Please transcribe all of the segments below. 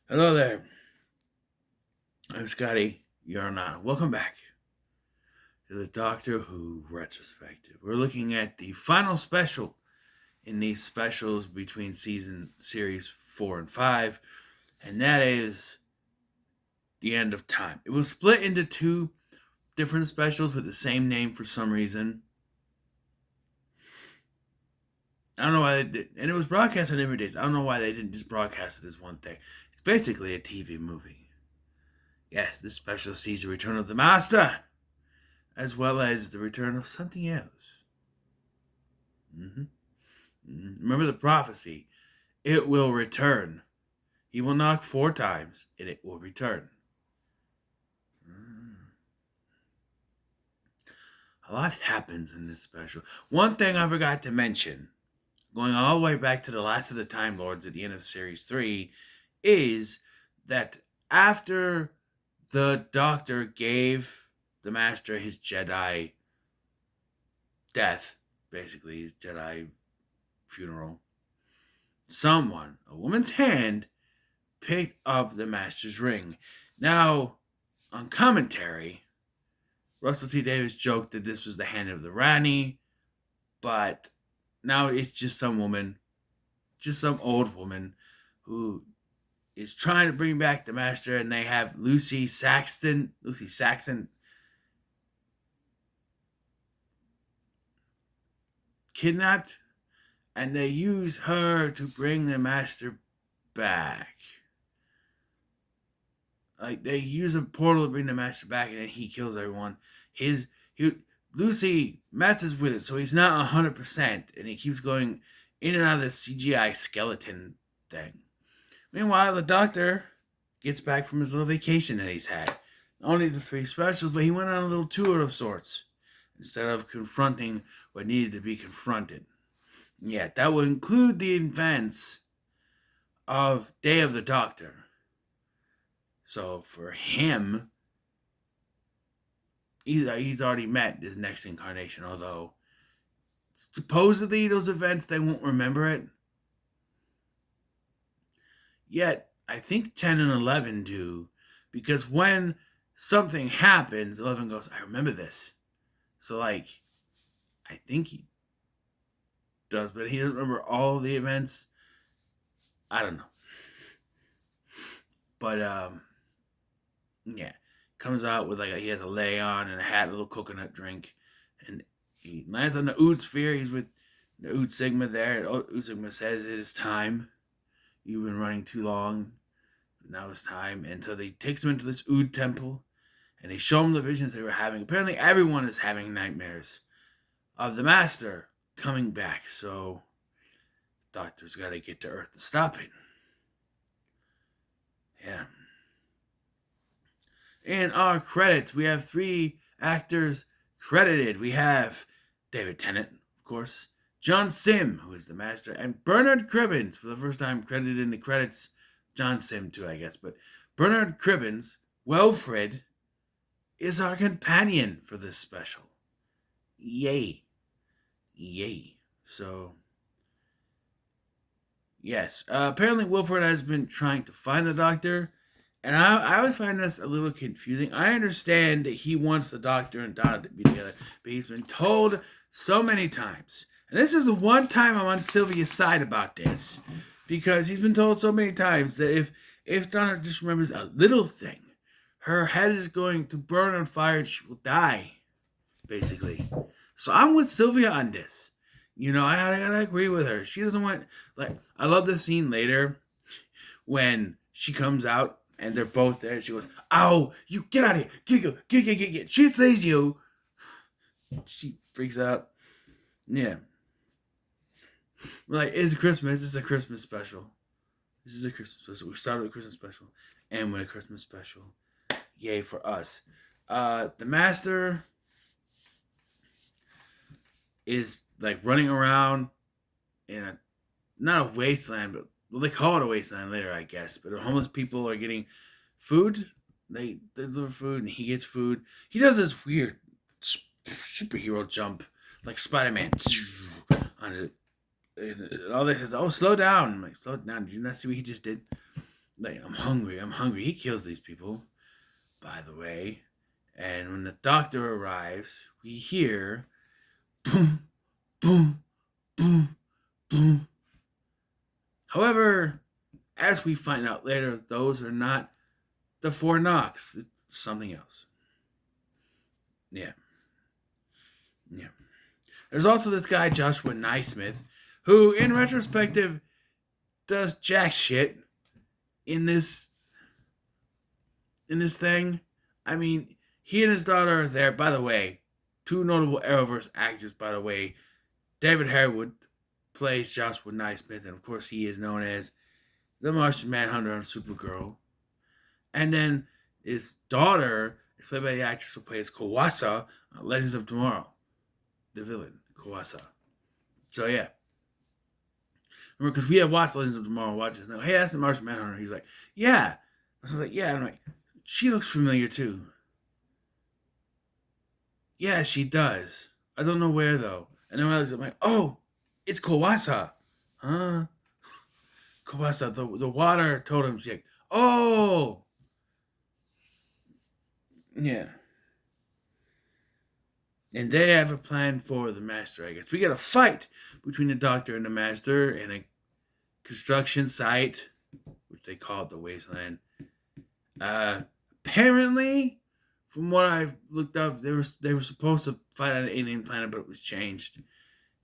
Hello there. I'm Scotty. You're not. Welcome back to the Doctor Who Retrospective. We're looking at the final special in these specials between series 4 and 5, and that is The End of Time. It was split into two different specials with the same name for some reason. I don't know why they did. And it was broadcast on different days. I don't know why they didn't just broadcast it as one thing. It's basically a TV movie. Yes, this special sees the return of the Master, as well as the return of something else. Remember the prophecy. It will return. He will knock 4 times, and it will return. A lot happens in this special. One thing I forgot to mention, going all the way back to the last of the Time Lords at the end of Series 3, is that after the Doctor gave the Master his Jedi death, basically his Jedi funeral, someone, a woman's hand, picked up the Master's ring. Now, on commentary, Russell T Davies joked that this was the hand of the Rani, but now it's just some woman, just some old woman who is trying to bring back the Master, and they have Lucy Saxon kidnapped, and they use her to bring the Master back. Like, they use a portal to bring the Master back, and then he kills everyone. Lucy messes with it, so he's not 100%, and he keeps going in and out of the CGI skeleton thing. Meanwhile, the Doctor gets back from his little vacation that he's had. Only the 3 specials, but he went on a little tour of sorts, instead of confronting what needed to be confronted. Yeah, that will include the events of Day of the Doctor. So for him, he's already met his next incarnation, although supposedly those events, they won't remember it. Yet, I think 10 and 11 do, because when something happens, 11 goes, I remember this. So, like, I think he does, but he doesn't remember all the events. I don't know. But, yeah. Comes out with, like, he has a lei on and a hat, a little coconut drink, and he lands on the Ood sphere. He's with the Ood Sigma there. Ood Sigma says it is time. You've been running too long. Now it's time. And so they takes him into this Ood temple, and they show him the visions they were having. Apparently everyone is having nightmares of the Master coming back. So Doctor's got to get to Earth to stop it. Yeah. In our credits, we have 3 actors credited. We have David Tennant, of course, John Sim, who is the Master, and Bernard Cribbins, for the first time credited in the credits. John Sim, too, I guess. But Bernard Cribbins, Wilfred, is our companion for this special. Yay. Yay. So, yes. Apparently, Wilfred has been trying to find the Doctor, and I always find this a little confusing. I understand that he wants the Doctor and Donna to be together, but he's been told so many times. And this is the one time I'm on Sylvia's side about this, because he's been told so many times that if Donna just remembers a little thing, her head is going to burn on fire and she will die, basically. So I'm with Sylvia on this. You know, I gotta agree with her. She doesn't want, like, I love the scene later when she comes out and they're both there. She goes, "Ow, you get out of here. Get. She says you." She freaks out. Yeah. Like, it's Christmas. This is a Christmas special. We started with a Christmas special. And with a Christmas special. Yay for us. The Master is, like, running around in not a wasteland, but they call it a wasteland later, I guess. But the homeless people are getting food. They deliver food, and he gets food. He does this weird superhero jump, like Spider-Man, on and all this is, oh, slow down. I'm like, slow down. Did you not see what he just did? Like, I'm hungry. I'm hungry. He kills these people, by the way. And when the doctor arrives, we hear boom, boom, boom, boom. However, as we find out later, those are not the four knocks. It's something else. Yeah. Yeah. There's also this guy, Joshua Naismith, who, in retrospective, does jack shit in this thing. I mean, he and his daughter are there. By the way, two notable Arrowverse actors, by the way. David Harewood plays Joshua Naismith, and of course he is known as the Martian Manhunter on Supergirl. And then his daughter is played by the actress who plays Kawasa on Legends of Tomorrow. The villain, Kawasa. So yeah. Remember, because we had watched Legends of Tomorrow, watch this. Now, hey, that's the Martian Manhunter. He's like, yeah. I was like, yeah. I'm like, she looks familiar too. Yeah, she does. I don't know where though. And then I was like, oh, it's Kawasa. Huh? Kawasa, the water told him, like, oh. Yeah. And they have a plan for the Master, I guess. We get a fight between the Doctor and the Master in a construction site, which they call it the Wasteland. Apparently, from what I looked up, they were supposed to fight on an alien planet, but it was changed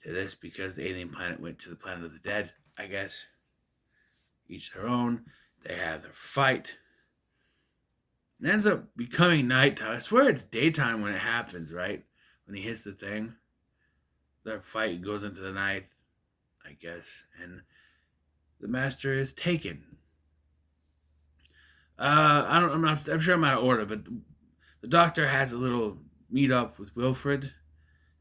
to this because the alien planet went to the planet of the dead, I guess. Each their own. They have their fight. It ends up becoming nighttime. I swear it's daytime when it happens, right? When he hits the thing. Their fight goes into the night, I guess. And the Master is taken. I'm sure I'm out of order, but the Doctor has a little meet up with Wilfred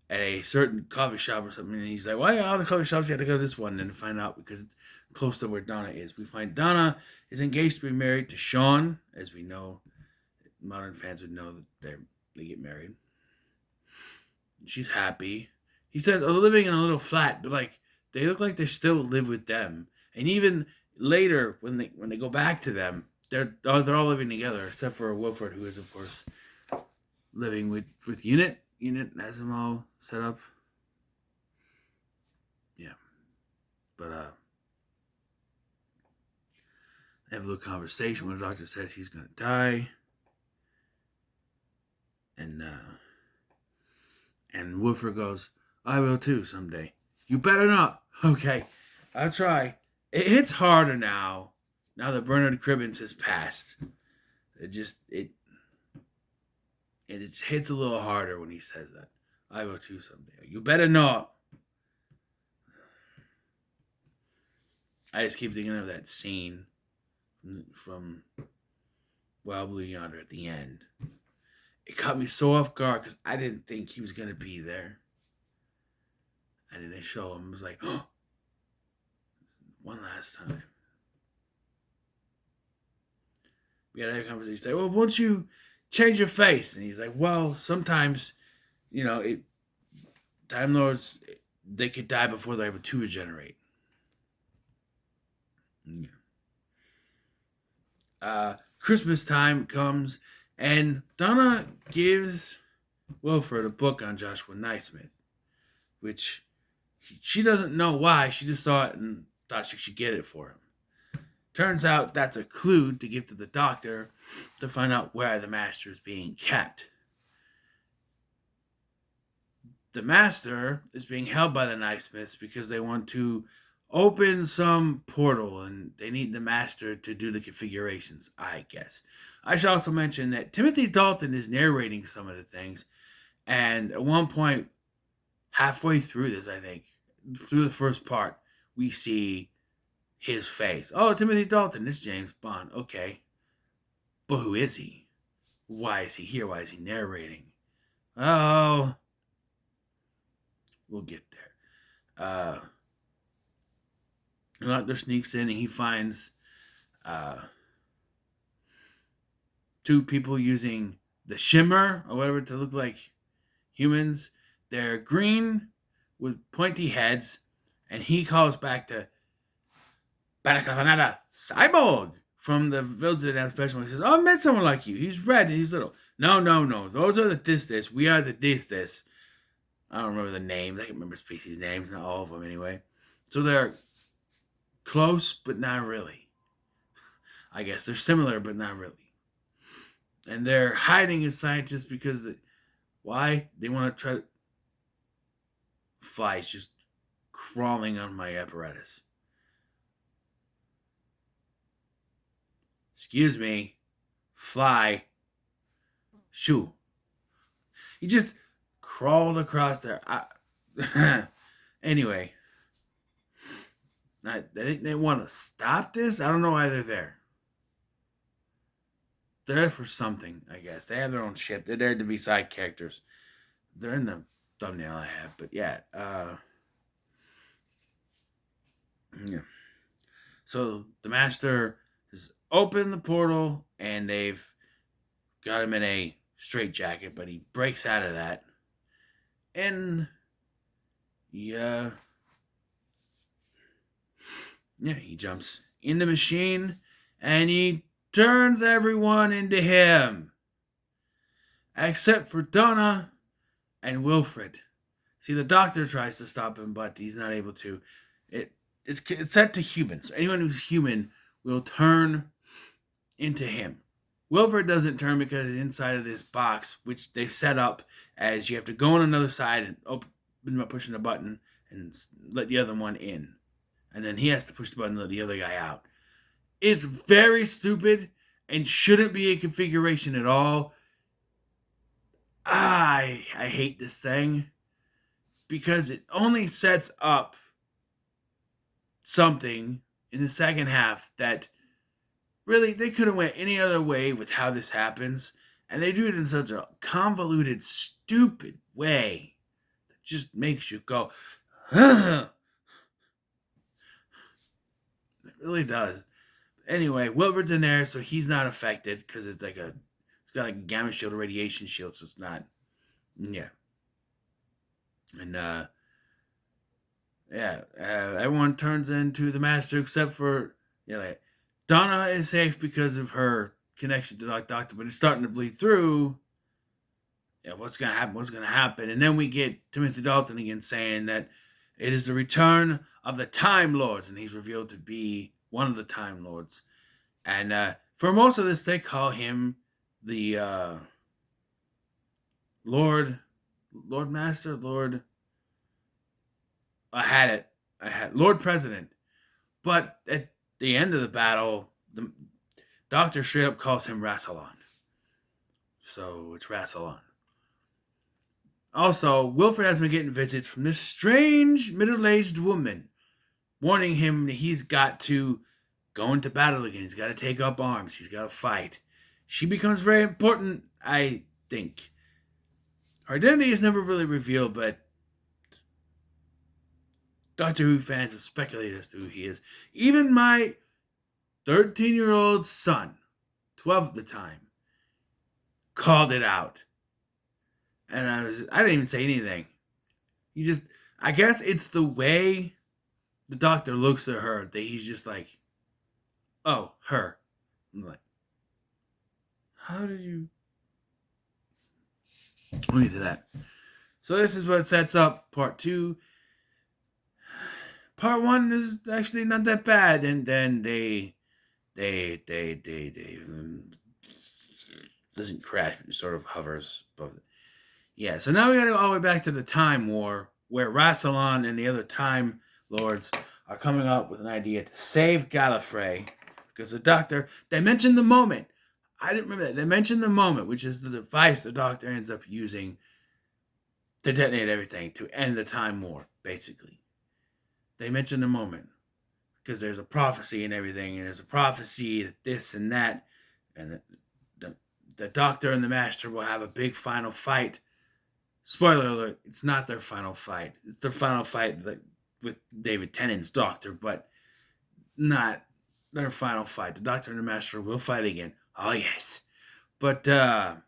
at a certain coffee shop or something, and he's like, why all the coffee shops you have to go to this one? And to find out because it's close to where Donna is. We find Donna is engaged to be married to Sean, as we know. Modern fans would know that they get married. She's happy. He says, oh, living in a little flat, but like they look like they still live with them. And even later, when they go back to them, they're all living together, except for Wilfred, who is of course living with Unit. Unit has them all set up. Yeah, but they have a little conversation when the Doctor says he's gonna die, and Wilfred goes, "I will too someday." You better not. Okay, I'll try. It hits harder now that Bernard Cribbins has passed. It hits a little harder when he says that. I will too someday. You better not. I just keep thinking of that scene from Wild Blue Yonder at the end. It caught me so off guard because I didn't think he was going to be there. And then they show him. I was like, oh, one last time. We had a conversation. Like, well, won't you change your face? And he's like, well, sometimes, Time Lords, they could die before they're able to regenerate. Yeah. Christmas time comes, and Donna gives Wilfred a book on Joshua Naismith, which she doesn't know why. She just saw it and thought she should get it for him. Turns out that's a clue to give to the Doctor to find out where the Master is being kept. The Master is being held by the Naismiths because they want to open some portal and they need the Master to do the configurations, I guess. I should also mention that Timothy Dalton is narrating some of the things, and at one point, halfway through this, I think, through the first part, we see his face. Oh, Timothy Dalton, it's James Bond. Okay. But who is he? Why is he here? Why is he narrating? Oh, we'll get there. The Doctor sneaks in and he finds two people using the shimmer or whatever to look like humans. They're green with pointy heads, And he calls back to Banakanada Cyborg from the Village of the Damn Special. He says, "Oh, I met someone like you. He's red and he's little." No, no, no. Those are the this. We are the this. I don't remember the names. I can remember species names, not all of them anyway. So they're close, but not really. I guess they're similar, but not really. And they're hiding as scientists because why? They want to try to. Flies just crawling on my apparatus. Excuse me. Fly. Shoo. He just crawled across there. Anyway, I think they want to stop this. I don't know why they're there. They're there for something, I guess. They have their own shit. They're there to be side characters. They're in the thumbnail I have, but yeah. Yeah. So the master has opened the portal, and they've got him in a straitjacket, but he breaks out of that, and yeah, he jumps in the machine, and he turns everyone into him, except for Donna and Wilfred. See, the doctor tries to stop him, but he's not able to. It's set to humans. So anyone who's human will turn into him. Wilfred doesn't turn because he's inside of this box, which they've set up as you have to go on another side and open by pushing a button and let the other one in. And then he has to push the button and let the other guy out. It's very stupid and shouldn't be a configuration at all. I hate this thing because it only sets up something in the second half that really they could have went any other way with how this happens, and they do it in such a convoluted, stupid way that just makes you go, it really does. Anyway, Wilfred's in there, so he's not affected because it's got like a gamma shield, a radiation shield, so it's not. Yeah. And everyone turns into the master except for like Donna is safe because of her connection to the doctor, but it's starting to bleed through. Yeah, what's gonna happen? What's gonna happen? And then we get Timothy Dalton again saying that it is the return of the Time Lords, and he's revealed to be one of the Time Lords. And for most of this, they call him the Lord Master, Lord. I had Lord President. But at the end of the battle, the doctor straight up calls him Rassilon. So it's Rassilon. Also, Wilfred has been getting visits from this strange middle-aged woman, warning him that he's got to go into battle again. He's got to take up arms. He's got to fight. She becomes very important, I think. Her identity is never really revealed, but Doctor Who fans have speculated as to who he is. Even my 13-year-old son, 12 at the time, called it out. And I didn't even say anything. I guess it's the way the doctor looks at her that he's just like, oh, her. I'm like, how did you? Let me do that. So this is what sets up part 2. Part 1 is actually not that bad, and then they doesn't crash, but it sort of hovers above it. Yeah, so now we gotta go all the way back to the Time War, where Rassilon and the other Time Lords are coming up with an idea to save Gallifrey, because the Doctor, they mentioned the moment. I didn't remember that. They mentioned the moment, which is the device the Doctor ends up using to detonate everything, to end the Time War, basically. They mentioned the moment, because there's a prophecy and everything, and there's a prophecy that this and that, and the Doctor and the Master will have a big final fight. Spoiler alert, it's not their final fight. It's their final fight with David Tennant's Doctor, but not their final fight. The Doctor and the Master will fight again. Oh, yes. But, so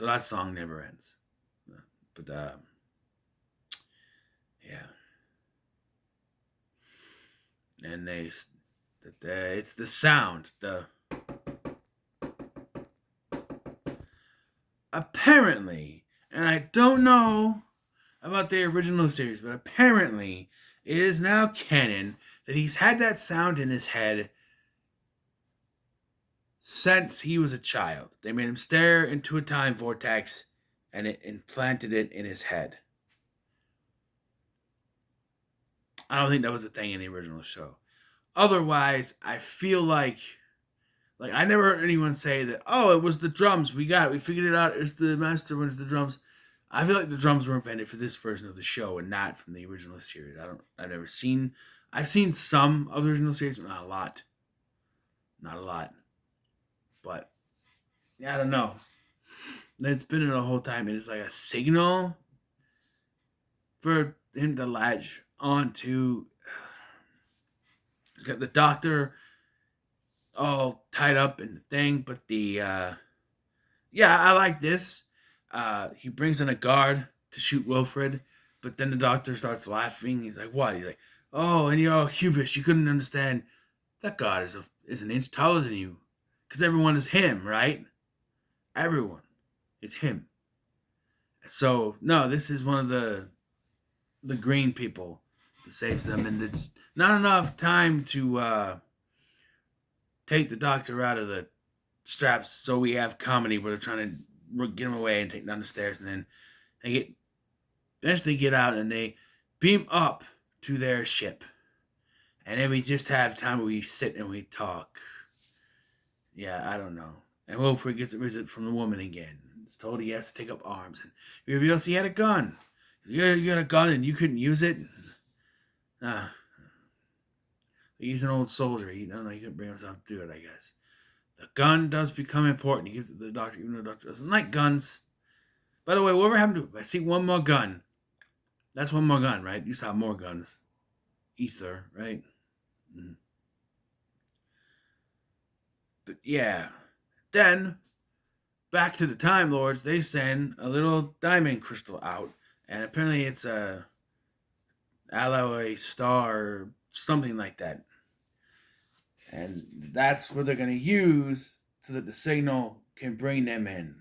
that song never ends. But yeah, and it's the sound. The apparently, and I don't know about the original series, but apparently it is now canon that he's had that sound in his head since he was a child. They made him stare into a time vortex and it implanted it in his head. I don't think that was a thing in the original show. Otherwise, I feel like I never heard anyone say that, oh, it was the drums. We got it. We figured it out. It's the master when it's the drums. I feel like the drums were invented for this version of the show and not from the original series. I've seen some of the original series, but not a lot. Not a lot. But yeah, I don't know. It's been in the whole time, and it's like a signal for him to latch onto. He's got the doctor all tied up in the thing, but I like this. He brings in a guard to shoot Wilfred, but then the doctor starts laughing. He's like, "What?" He's like, "Oh, and you're all hubris. You couldn't understand. That guard is an inch taller than you, because everyone is him, right? Everyone is him. So no, this is one of the green people that saves them, and it's not enough time to take the doctor out of the straps. So we have comedy where they're trying to get him away and take him down the stairs, and then they eventually get out and they beam up to their ship, and then we just have time where we sit and we talk. Yeah, I don't know. And Wilfred gets a visit from the woman again. He's told he has to take up arms, and he reveals he had a gun. You got a gun and you couldn't use it? He's an old soldier. He couldn't bring himself to do it, I guess. The gun does become important. He gives it to the doctor, even though the doctor doesn't like guns. By the way, whatever happened to it? If I see one more gun, that's one more gun, right? You used to have more guns. Ether, right? Mm. But yeah. Then, back to the Time Lords, they send a little diamond crystal out. And apparently it's a alloy star or something like that. And that's what they're going to use so that the signal can bring them in.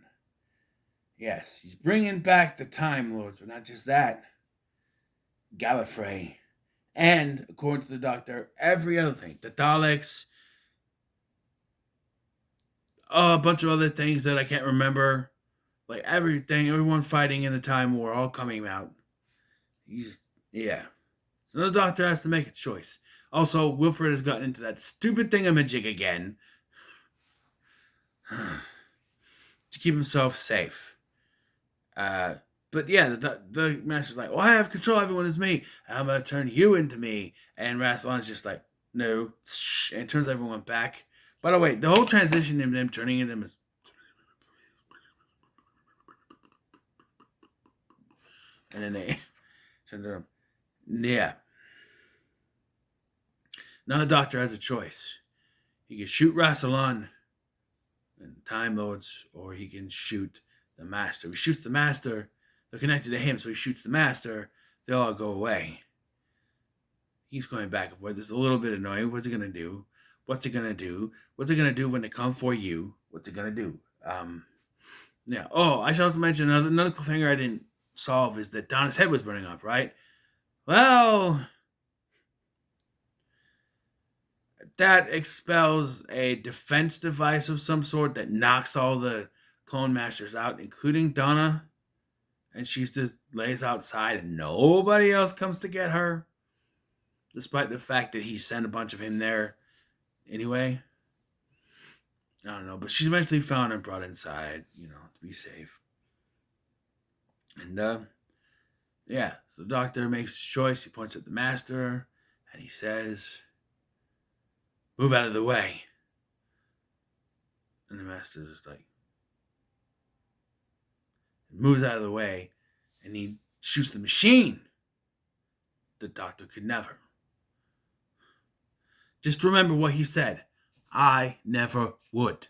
Yes, he's bringing back the Time Lords, but not just that. Gallifrey. And, according to the Doctor, every other thing. The Daleks. A bunch of other things that I can't remember. Like everyone fighting in the Time War, all coming out. So the Doctor has to make a choice. Also, Wilfred has gotten into that stupid thingamajig again to keep himself safe. But yeah, the Master's like, well, I have control. Everyone is me. I'm going to turn you into me. And Rassilon's just like, no. And turns everyone back. By the way, the whole transition in them turning into them is... And then they turn to them. Yeah. Now the Doctor has a choice. He can shoot Rassilon and Time Lords, or he can shoot the Master. If he shoots the Master, they're connected to him, so he shoots the Master, they'll all go away. He's going back and forth. This is a little bit annoying. What's he going to do? What's he going to do? What's he going to do when they come for you? What's he going to do? Yeah. Oh, I should also mention another cliffhanger I didn't solve is that Donna's head was burning up, right? Well, that expels a defense device of some sort that knocks all the clone masters out, including Donna. And she just lays outside and nobody else comes to get her. Despite the fact that he sent a bunch of him there anyway. I don't know. But she's eventually found and brought inside, to be safe. And, yeah. So the Doctor makes his choice. He points at the Master. And he says, move out of the way. And the Master's just like, moves out of the way. And he shoots the machine. The Doctor could never. Just remember what he said. I never would.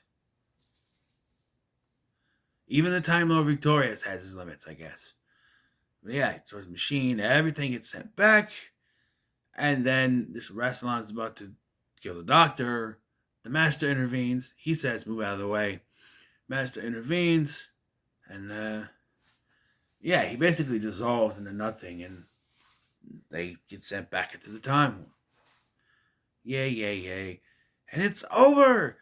Even the Time Lord Victorious has his limits, I guess. Yeah, he throws the machine, everything gets sent back. And then this restaurant is about to kill the doctor. The master intervenes. He says, move out of the way. Master intervenes. And yeah, he basically dissolves into nothing. And they get sent back into the time. Yay, yay, yay. And it's over.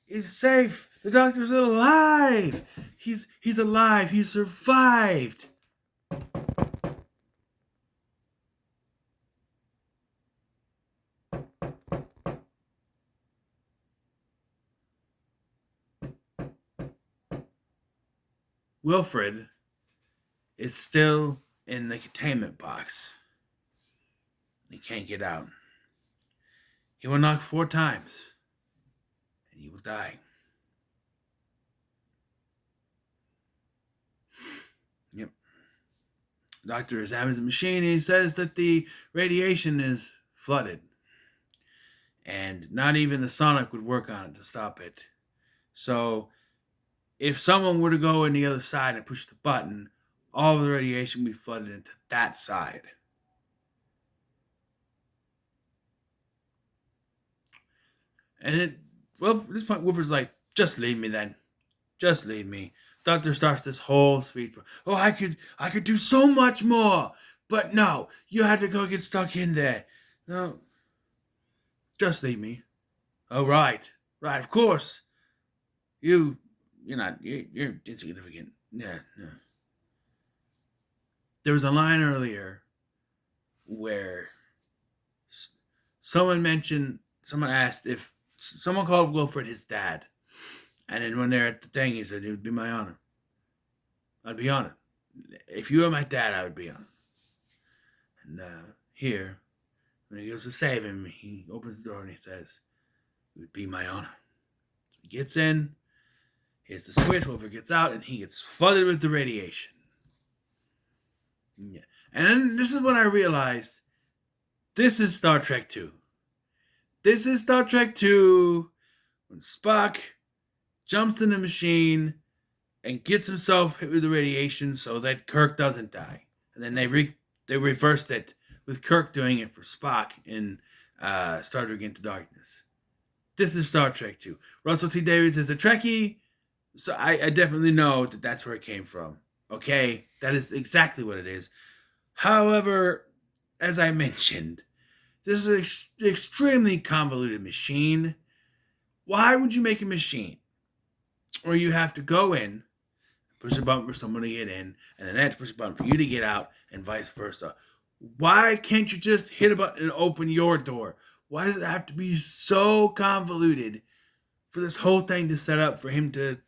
He's safe. The doctor's alive. He's alive. He survived. Wilfred is still in the containment box. He can't get out. He will knock 4 times, and he will die. Yep. The doctor examines the machine, and he says that the radiation is flooded. And not even the sonic would work on it to stop it. So, if someone were to go on the other side and push the button, all of the radiation would be flooded into that side. And at this point, Wilfred's like, just leave me then. Just leave me. Doctor starts this whole speech. Oh, I could do so much more. But no, you had to go get stuck in there. No. Just leave me. Oh, right. Right, of course. You're insignificant. Yeah, no. There was a line earlier where someone asked if someone called Wilfred his dad. And then when they're at the thing, he said, it would be my honor. I'd be honored. If you were my dad, I would be honored. And here, when he goes to save him, he opens the door and he says, it would be my honor. So he gets in, here's the switch, Wilfred gets out, and he gets flooded with the radiation. Yeah. And then this is when I realized this is Star Trek 2. This is Star Trek 2 when Spock jumps in the machine and gets himself hit with the radiation so that Kirk doesn't die. And then they reversed it with Kirk doing it for Spock in Star Trek Into Darkness. This is Star Trek 2. Russell T Davies is a Trekkie, so I definitely know that that's where it came from. Okay, that is exactly what it is. However, as I mentioned, this is an extremely convoluted machine. Why would you make a machine where you have to go in, push a button for someone to get in, and then they have to push a button for you to get out, and vice versa? Why can't you just hit a button and open your door? Why does it have to be so convoluted for this whole thing to set up for him to...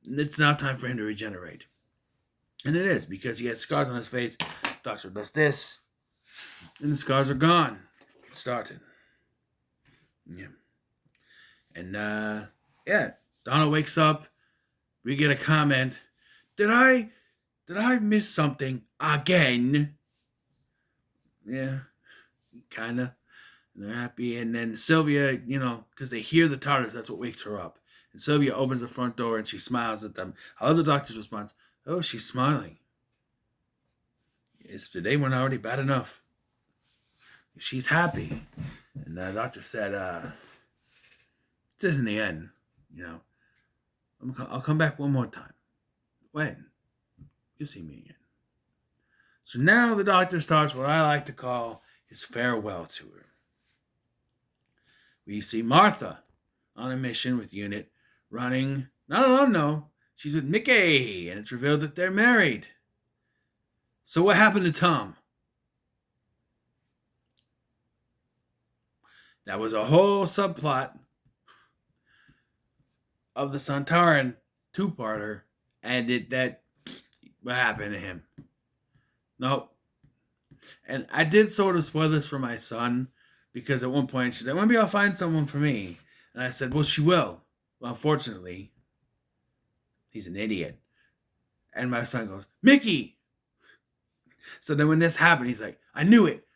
It's now time for him to regenerate. And it is, because he has scars on his face. Doctor does this, and the scars are gone. It started. Yeah. And, yeah. Donna wakes up. We get a comment. Did I miss something again? Yeah, kind of. They're happy. And then Sylvia, because they hear the TARDIS, that's what wakes her up. And Sylvia opens the front door and she smiles at them. I love the doctor's response. Oh, she's smiling. Yes, today weren't already bad enough. She's happy. And the doctor said, this isn't the end, I'll come back one more time. When? You'll see me again. So now the doctor starts what I like to call his farewell tour. We see Martha on a mission with Unit running, not alone, no. She's with Mickey, and it's revealed that they're married. So what happened to Tom? That was a whole subplot of the Sontaran two-parter, and what happened to him? Nope. And I did sort of spoil this for my son, because at one point she said, maybe I'll find someone for me. And I said, well, she will. Well, unfortunately, he's an idiot. And my son goes, Mickey! So then when this happened, he's like, I knew it.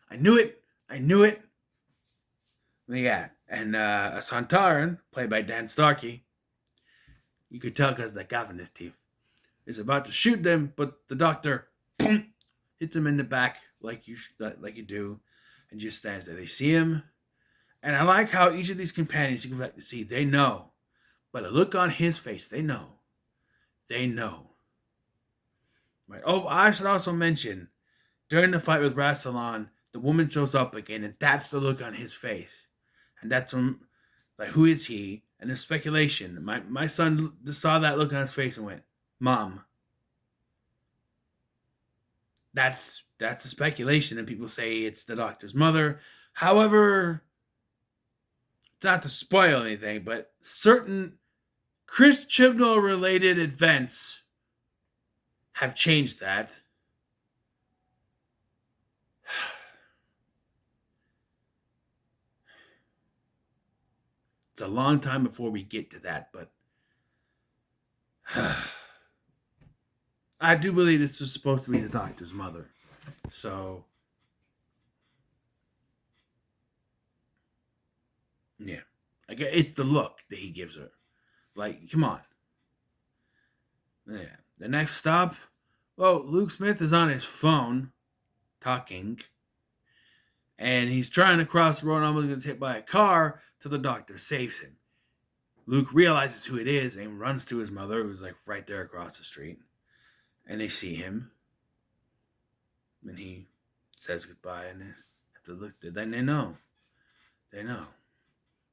Yeah. And a Sontaran, played by Dan Starkey, you could tell because of that gap in his teeth, is about to shoot them, but the doctor hits him in the back like you do, and just stands there. They see him, and I like how each of these companions you go back to see, they know, but a look on his face, they know. Right. Oh, I should also mention during the fight with Rassilon, the woman shows up again, and that's the look on his face, and that's when, like, who is he? And there's speculation. My son just saw that look on his face and went, "Mom." That's a speculation, and people say it's the doctor's mother. However, it's not to spoil anything, but certain Chris Chibnall related events have changed that. It's a long time before we get to that, but I do believe this was supposed to be the doctor's mother. So, yeah. It's the look that he gives her. Like, come on. Yeah. The next stop, well, Luke Smith is on his phone talking, and he's trying to cross the road and almost gets hit by a car till the doctor saves him. Luke realizes who it is and runs to his mother, who's like right there across the street. And they see him. And he says goodbye, and they have to look. Then they know. They know.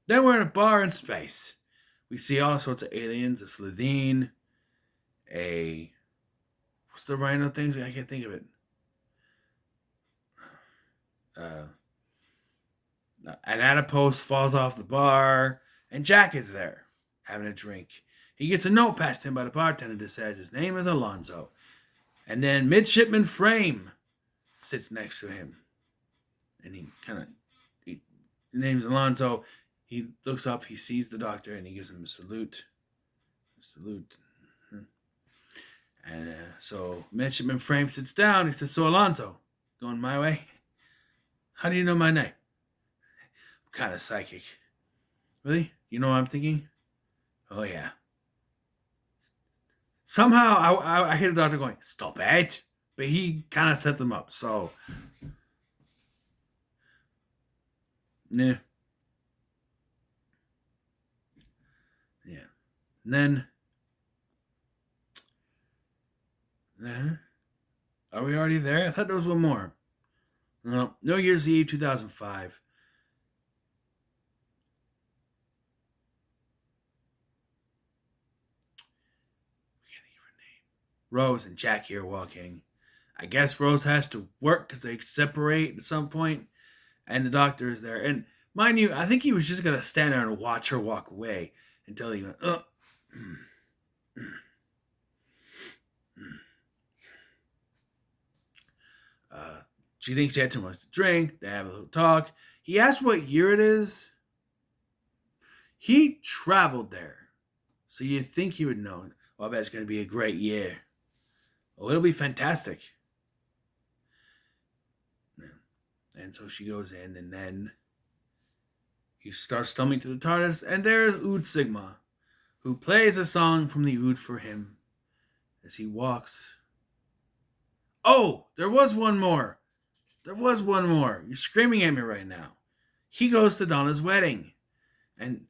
Then we're in a bar in space. We see all sorts of aliens, a Slitheen, what's the rhino things? I can't think of it. An adipose falls off the bar, and Jack is there, having a drink. He gets a note passed to him by the bartender that says his name is Alonzo. And then Midshipman Frame sits next to him. And his name's Alonzo. He looks up, he sees the doctor, and he gives him a salute. And so Midshipman Frame sits down. He says, "So Alonzo, going my way? How do you know my name?" "I'm kind of psychic." "Really? You know what I'm thinking?" "Oh, yeah." Somehow I hear the doctor going, "Stop it." But he kind of set them up. So, yeah. Yeah. And then, are we already there? I thought there was one more. No, New Year's Eve 2005. Rose and Jack here walking. I guess Rose has to work because they separate at some point, and the doctor is there. And mind you, I think he was just going to stand there and watch her walk away until he went, she thinks he had too much to drink. They have a little talk. He asks what year it is. He traveled there, so you'd think he would know. Well, I bet it's going to be a great year. Oh, it'll be fantastic. And so she goes in, and then he starts stumbling to the TARDIS, and there's Ood Sigma, who plays a song from the Ood for him as he walks. Oh, there was one more. You're screaming at me right now. He goes to Donna's wedding, and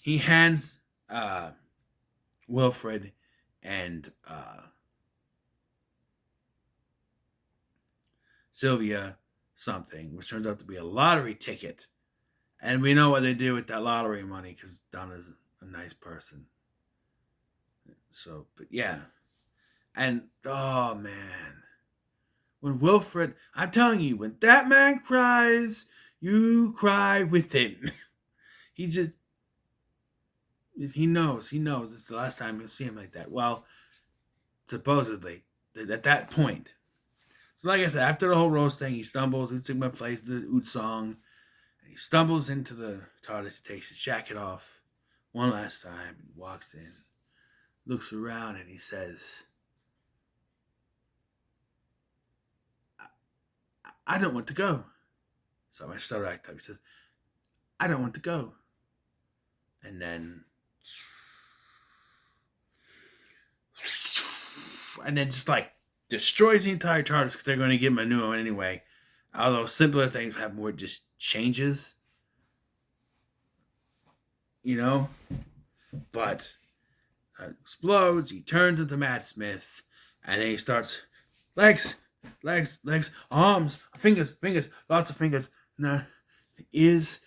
he hands Wilfred and Sylvia something, which turns out to be a lottery ticket. And we know what they do with that lottery money because Donna's a nice person. So, but yeah. And, oh man. When Wilfred, I'm telling you, when that man cries, you cry with him. He knows it's the last time you'll see him like that. Well, supposedly, at that point. So like I said, after the whole Rose thing, he stumbles. Ood Sigma plays the Ood song. And he stumbles into the TARDIS. He takes his jacket off one last time. He walks in, looks around, and he says, I don't want to go. So I start to act up. He says, I don't want to go. And then just like destroys the entire TARDIS because they're going to give him a new one anyway. Although simpler things have more just changes, you know. But explodes. He turns into Matt Smith, and then he starts legs, arms, fingers, lots of fingers. No, ears,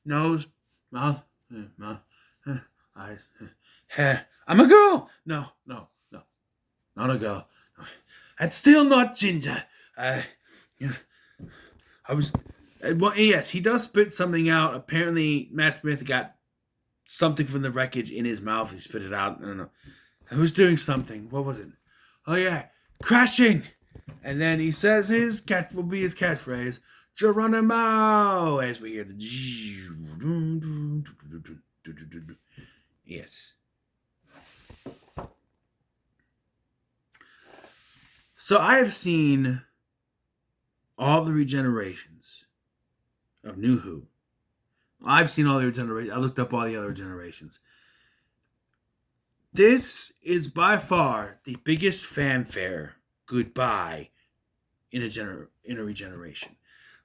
nose, mouth, eyes, hair. I'm a girl. No, not a girl. And still not Ginger. Yeah, I was. Well, yes, he does spit something out. Apparently, Matt Smith got something from the wreckage in his mouth. He spit it out. I don't know. He was doing something. What was it? Oh yeah, crashing. And then he says his catch will be his catchphrase, Geronimo, as we hear the. Yes. So I have seen all the regenerations of New Who. I've seen all the regenerations. I looked up all the other generations. This is by far the biggest fanfare goodbye in a regeneration.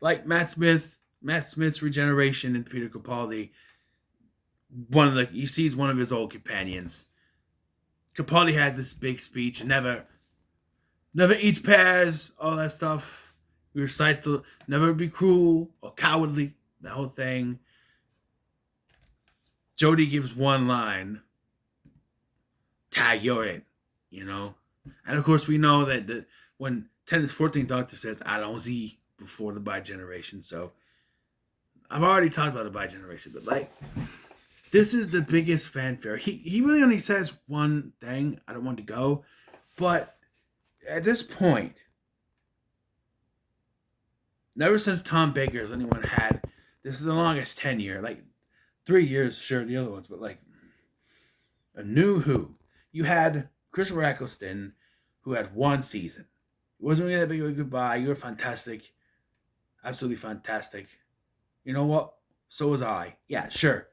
Like Matt Smith's regeneration and Peter Capaldi. He sees one of his old companions. Capaldi had this big speech, never eats pears, all that stuff. He recites to never be cruel or cowardly, the whole thing. Jodie gives one line, tag, you're it, you know? And of course we know that when Tennant's 14th Doctor says, allons-y, before the bi-generation, so I've already talked about the bi-generation, but like, this is the biggest fanfare. He really only says one thing, I don't want to go, but at this point, never since Tom Baker has anyone had, this is the longest tenure, like 3 years, sure, the other ones, but like a New Who. You had Christopher Eccleston, who had one season. It wasn't really that big of a goodbye. You were fantastic. Absolutely fantastic. You know what? So was I. Yeah, sure.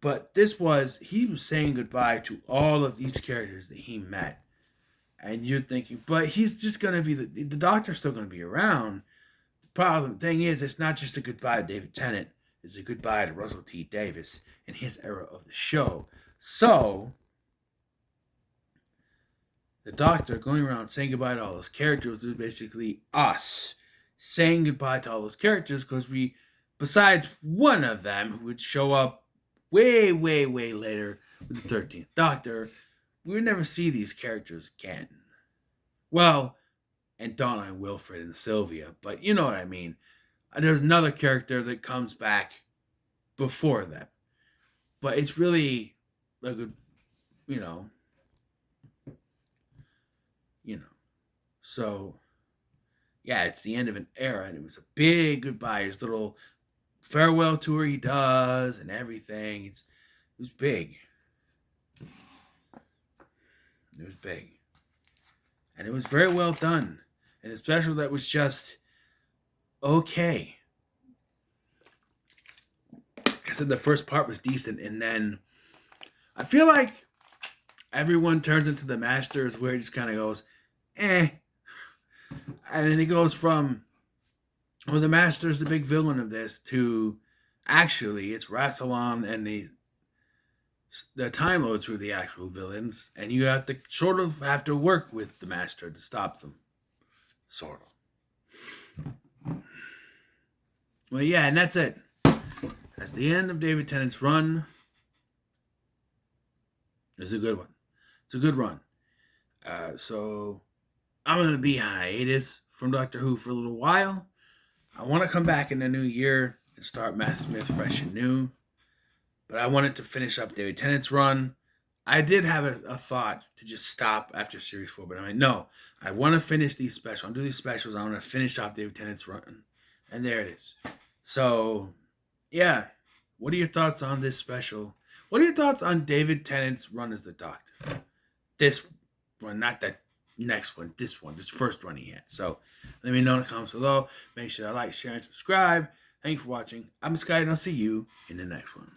But he was saying goodbye to all of these characters that he met. And you're thinking, but he's just going to be, the Doctor's still going to be around. The thing is, it's not just a goodbye to David Tennant. It's a goodbye to Russell T. Davies in his era of the show. So, the Doctor going around saying goodbye to all those characters is basically us saying goodbye to all those characters because besides one of them who would show up way, way, way later with the 13th Doctor, we would never see these characters again. Well, and Donna and Wilfred and Sylvia, but you know what I mean. There's another character that comes back before them. But it's really a good, you know. So, yeah, it's the end of an era, and it was a big goodbye. His little farewell tour he does and everything. It was big. It was big. And it was very well done. And a special that was just okay. Like I said, the first part was decent, and then I feel like everyone turns into the Masters where it just kind of goes, eh. And then it goes from, the Master's the big villain of this, to actually it's Rassilon and the Time Lords who are the actual villains, and you have to sort of have to work with the Master to stop them. Sort of. Well, yeah, and that's it. That's the end of David Tennant's run. It's a good one. It's a good run. So I'm going to be hiatus from Doctor Who for a little while. I want to come back in the new year and start Matt Smith fresh and new. But I wanted to finish up David Tennant's run. I did have a thought to just stop after Series 4, but I'm like, no. I want to finish these specials. I'll do these specials. I want to finish off David Tennant's run. And there it is. So, yeah. What are your thoughts on this special? What are your thoughts on David Tennant's run as the Doctor? This one, not that next one. This first one he had. So, let me know in the comments below. Make sure to like, share, and subscribe. Thanks for watching. I'm Sky, and I'll see you in the next one.